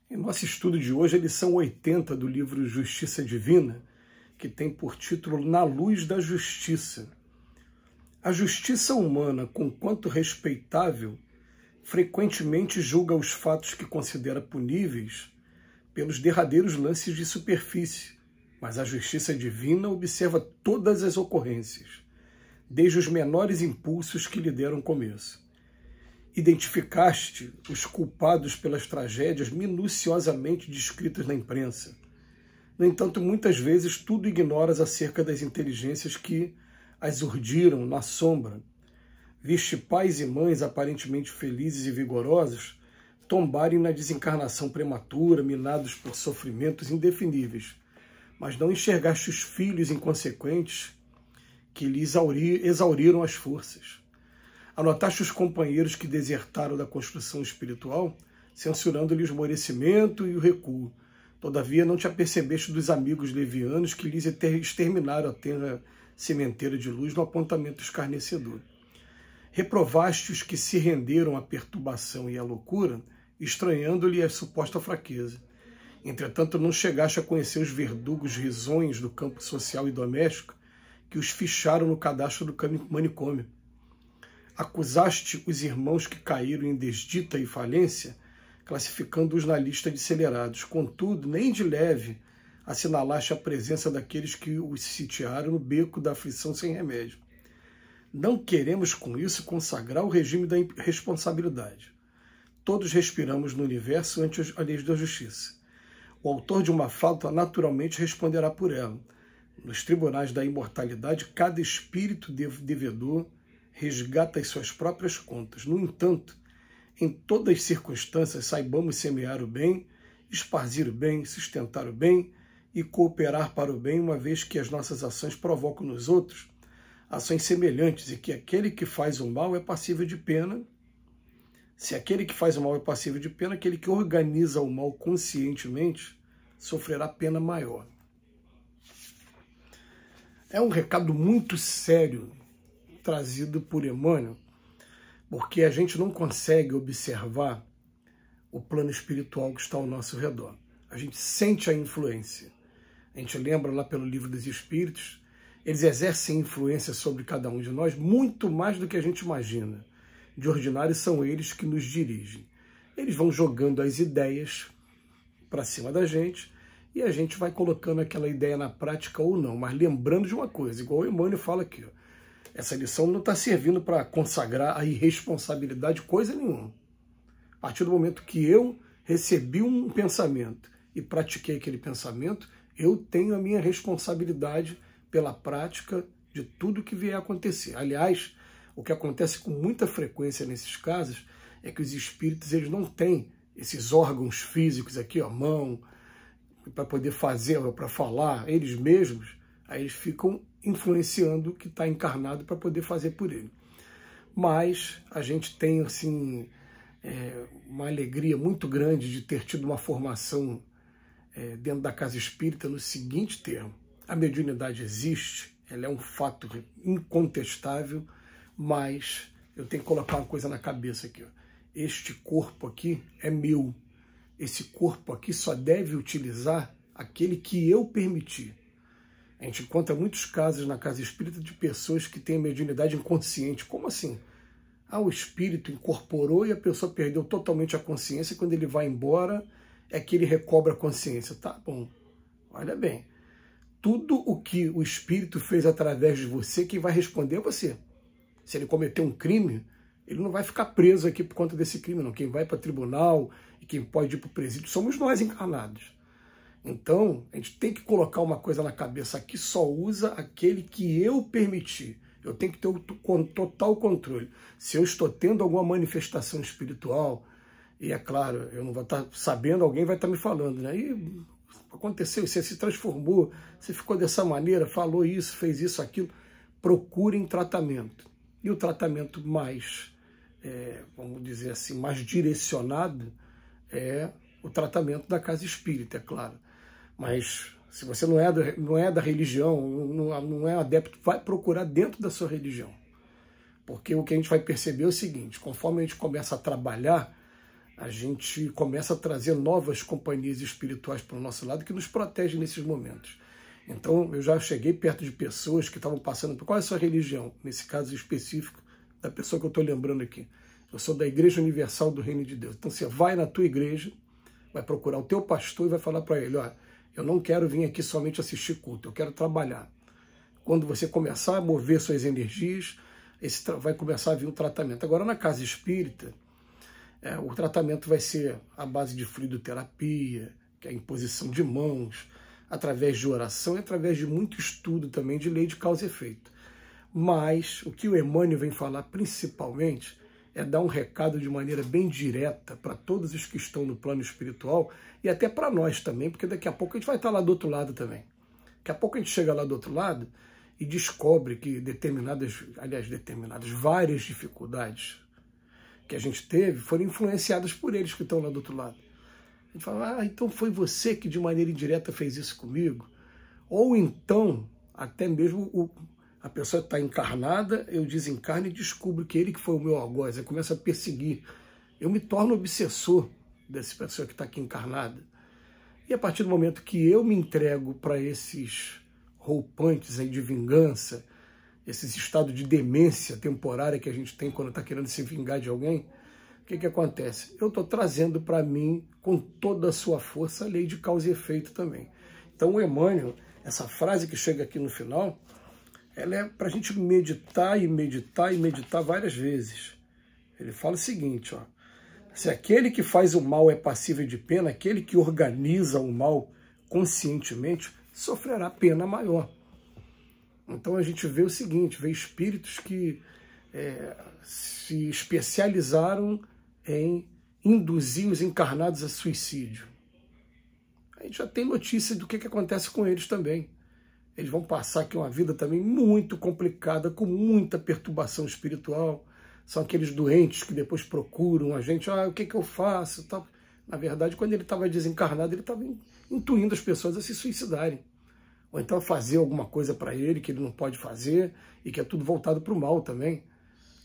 Em nosso estudo de hoje, a lição 80 do livro Justiça Divina, que tem por título Na Luz da Justiça. A justiça humana, conquanto respeitável, frequentemente julga os fatos que considera puníveis pelos derradeiros lances de superfície, mas a justiça divina observa todas as ocorrências, desde os menores impulsos que lhe deram começo. Identificaste os culpados pelas tragédias minuciosamente descritas na imprensa. No entanto, muitas vezes tudo ignoras acerca das inteligências que as urdiram na sombra. Viste pais e mães aparentemente felizes e vigorosos tombarem na desencarnação prematura, minados por sofrimentos indefiníveis, mas não enxergaste os filhos inconsequentes que lhes exauriram as forças. Anotaste os companheiros que desertaram da construção espiritual, censurando-lhe o esmorecimento e o recuo. Todavia não te apercebeste dos amigos levianos que lhes exterminaram a terra sementeira de luz no apontamento escarnecedor. Reprovaste os que se renderam à perturbação e à loucura, estranhando-lhe a suposta fraqueza. Entretanto, não chegaste a conhecer os verdugos risonhos do campo social e doméstico que os ficharam no cadastro do manicômio. Acusaste os irmãos que caíram em desdita e falência, classificando-os na lista de celerados. Contudo, nem de leve assinalaste a presença daqueles que os sitiaram no beco da aflição sem remédio. Não queremos com isso consagrar o regime da responsabilidade. Todos respiramos no universo ante a lei da justiça. O autor de uma falta naturalmente responderá por ela. Nos tribunais da imortalidade, cada espírito devedor resgata as suas próprias contas. No entanto, em todas as circunstâncias, saibamos semear o bem, esparzir o bem, sustentar o bem e cooperar para o bem, uma vez que as nossas ações provocam nos outros ações semelhantes e que aquele que faz o mal é passível de pena. Se aquele que faz o mal é passível de pena, aquele que organiza o mal conscientemente sofrerá pena maior. É um recado muito sério trazido por Emmanuel, porque a gente não consegue observar o plano espiritual que está ao nosso redor. A gente sente a influência. A gente lembra lá pelo Livro dos Espíritos, eles exercem influência sobre cada um de nós muito mais do que a gente imagina. De ordinário são eles que nos dirigem. Eles vão jogando as ideias para cima da gente e a gente vai colocando aquela ideia na prática ou não. Mas lembrando de uma coisa, igual o Emmanuel fala aqui, ó, essa lição não está servindo para consagrar a irresponsabilidade, coisa nenhuma. A partir do momento que eu recebi um pensamento e pratiquei aquele pensamento, eu tenho a minha responsabilidade pela prática de tudo que vier a acontecer. Aliás, o que acontece com muita frequência nesses casos é que os espíritos eles não têm esses órgãos físicos aqui, ó, mão, para poder fazer, para falar, eles mesmos, aí eles ficam influenciando o que está encarnado para poder fazer por ele. Mas a gente tem assim, uma alegria muito grande de ter tido uma formação dentro da casa espírita no seguinte termo: a mediunidade existe, ela é um fato incontestável, mas eu tenho que colocar uma coisa na cabeça aqui, ó. Este corpo aqui é meu. Esse corpo aqui só deve utilizar aquele que eu permitir. A gente encontra muitos casos na casa espírita de pessoas que têm mediunidade inconsciente. Como assim? O espírito incorporou e a pessoa perdeu totalmente a consciência, e quando ele vai embora é que ele recobra a consciência. Tá bom, olha bem. Tudo o que o espírito fez através de você, quem vai responder é você. Se ele cometeu um crime, ele não vai ficar preso aqui por conta desse crime, não. Quem vai para o tribunal e quem pode ir para o presídio somos nós encarnados. Então, a gente tem que colocar uma coisa na cabeça: aqui só usa aquele que eu permitir. Eu tenho que ter o total controle. Se eu estou tendo alguma manifestação espiritual, e é claro, eu não vou estar sabendo, alguém vai estar me falando, né? E aconteceu, você se transformou, você ficou dessa maneira, falou isso, fez isso, aquilo. Procurem tratamento. E o tratamento mais, vamos dizer assim, mais direcionado é o tratamento da casa espírita, é claro. Mas se você não é da religião, não é adepto, vai procurar dentro da sua religião. Porque o que a gente vai perceber é o seguinte: conforme a gente começa a trabalhar a gente começa a trazer novas companhias espirituais para o nosso lado que nos protegem nesses momentos. Então, eu já cheguei perto de pessoas que estavam passando por qual é a sua religião, nesse caso específico da pessoa que eu estou lembrando aqui. Eu sou da Igreja Universal do Reino de Deus. Então, você vai na tua igreja, vai procurar o teu pastor e vai falar para ele, ó, eu não quero vir aqui somente assistir culto, eu quero trabalhar. Quando você começar a mover suas energias, vai começar a vir o tratamento. Agora, na casa espírita, o tratamento vai ser à base de fluidoterapia, que é a imposição de mãos, através de oração e através de muito estudo também de lei de causa e efeito. Mas o que o Emmanuel vem falar principalmente é dar um recado de maneira bem direta para todos os que estão no plano espiritual e até para nós também, porque daqui a pouco a gente vai estar lá do outro lado também. Daqui a pouco a gente chega lá do outro lado e descobre que várias dificuldades que a gente teve foram influenciadas por eles que estão lá do outro lado. A gente fala, então foi você que de maneira indireta fez isso comigo? Ou então, até mesmo a pessoa está encarnada, eu desencarno e descubro que ele que foi o meu algoz, eu começo a perseguir. Eu me torno obsessor dessa pessoa que está aqui encarnada. E a partir do momento que eu me entrego para esses roupantes aí de vingança, esses estados de demência temporária que a gente tem quando está querendo se vingar de alguém, o que acontece? Eu estou trazendo para mim, com toda a sua força, a lei de causa e efeito também. Então o Emmanuel, essa frase que chega aqui no final, ela é para a gente meditar e meditar e meditar várias vezes. Ele fala o seguinte, ó, se aquele que faz o mal é passível de pena, aquele que organiza o mal conscientemente sofrerá pena maior. Então a gente vê o seguinte, vê espíritos que se especializaram em induzir os encarnados a suicídio. A gente já tem notícia do que acontece com eles também. Eles vão passar aqui uma vida também muito complicada, com muita perturbação espiritual. São aqueles doentes que depois procuram a gente, o que eu faço? Tal. Na verdade, quando ele estava desencarnado, ele estava intuindo as pessoas a se suicidarem. Ou então a fazer alguma coisa para ele que ele não pode fazer e que é tudo voltado para o mal também.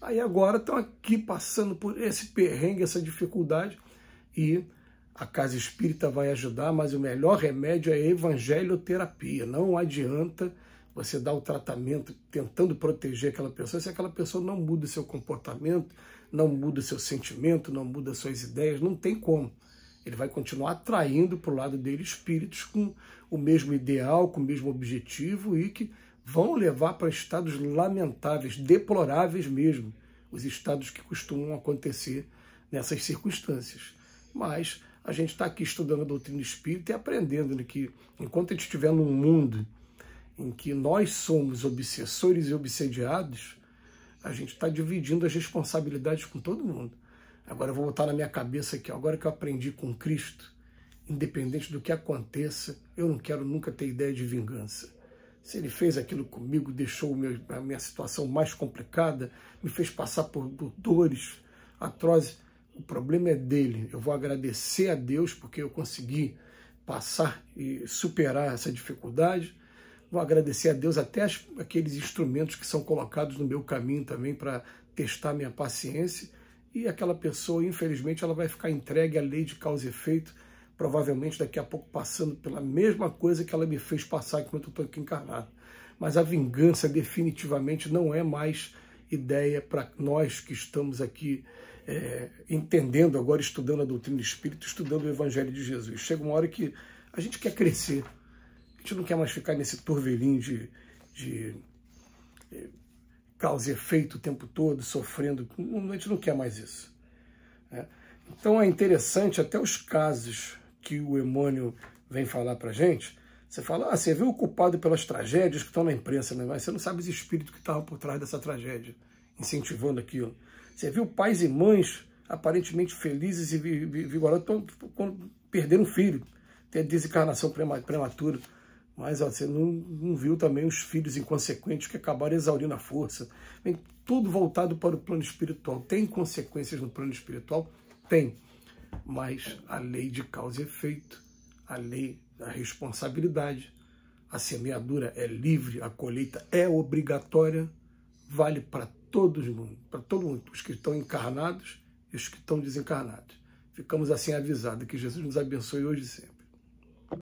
Aí agora estão aqui passando por esse perrengue, essa dificuldade, e a casa espírita vai ajudar, mas o melhor remédio é a evangelioterapia. Não adianta você dar o tratamento tentando proteger aquela pessoa se aquela pessoa não muda o seu comportamento, não muda o seu sentimento, não muda as suas ideias, não tem como. Ele vai continuar atraindo para o lado dele espíritos com o mesmo ideal, com o mesmo objetivo e que vão levar para estados lamentáveis, deploráveis mesmo, os estados que costumam acontecer nessas circunstâncias. Mas a gente está aqui estudando a doutrina espírita e aprendendo que enquanto a gente estiver num mundo em que nós somos obsessores e obsediados, a gente está dividindo as responsabilidades com todo mundo. Agora eu vou botar na minha cabeça aqui, agora que eu aprendi com Cristo, independente do que aconteça, eu não quero nunca ter ideia de vingança. Se ele fez aquilo comigo, deixou a minha situação mais complicada, me fez passar por dores atrozes, o problema é dele. Eu vou agradecer a Deus porque eu consegui passar e superar essa dificuldade. Vou agradecer a Deus até aqueles instrumentos que são colocados no meu caminho também para testar minha paciência. E aquela pessoa, infelizmente, ela vai ficar entregue à lei de causa e efeito, provavelmente daqui a pouco passando pela mesma coisa que ela me fez passar enquanto eu estou aqui encarnado. Mas a vingança definitivamente não é mais ideia para nós que estamos aqui entendendo agora, estudando a doutrina espírita, estudando o Evangelho de Jesus. Chega uma hora que a gente quer crescer, a gente não quer mais ficar nesse turvelinho de causa e efeito o tempo todo, sofrendo, a gente não quer mais isso. Então é interessante até os casos que o Emmanuel vem falar para a gente. Você fala, você viu o culpado pelas tragédias que estão na imprensa, né? Mas você não sabe os espíritos que estavam por trás dessa tragédia, incentivando aquilo. Você viu pais e mães aparentemente felizes e vigorosos perderam um filho, ter desencarnação prematura. Mas você não viu também os filhos inconsequentes que acabaram exaurindo a força. Vem tudo voltado para o plano espiritual. Tem consequências no plano espiritual? Tem. Mas a lei de causa e efeito, a lei da responsabilidade, a semeadura é livre, a colheita é obrigatória, vale para todo mundo, os que estão encarnados e os que estão desencarnados. Ficamos assim avisados. Que Jesus nos abençoe hoje e sempre.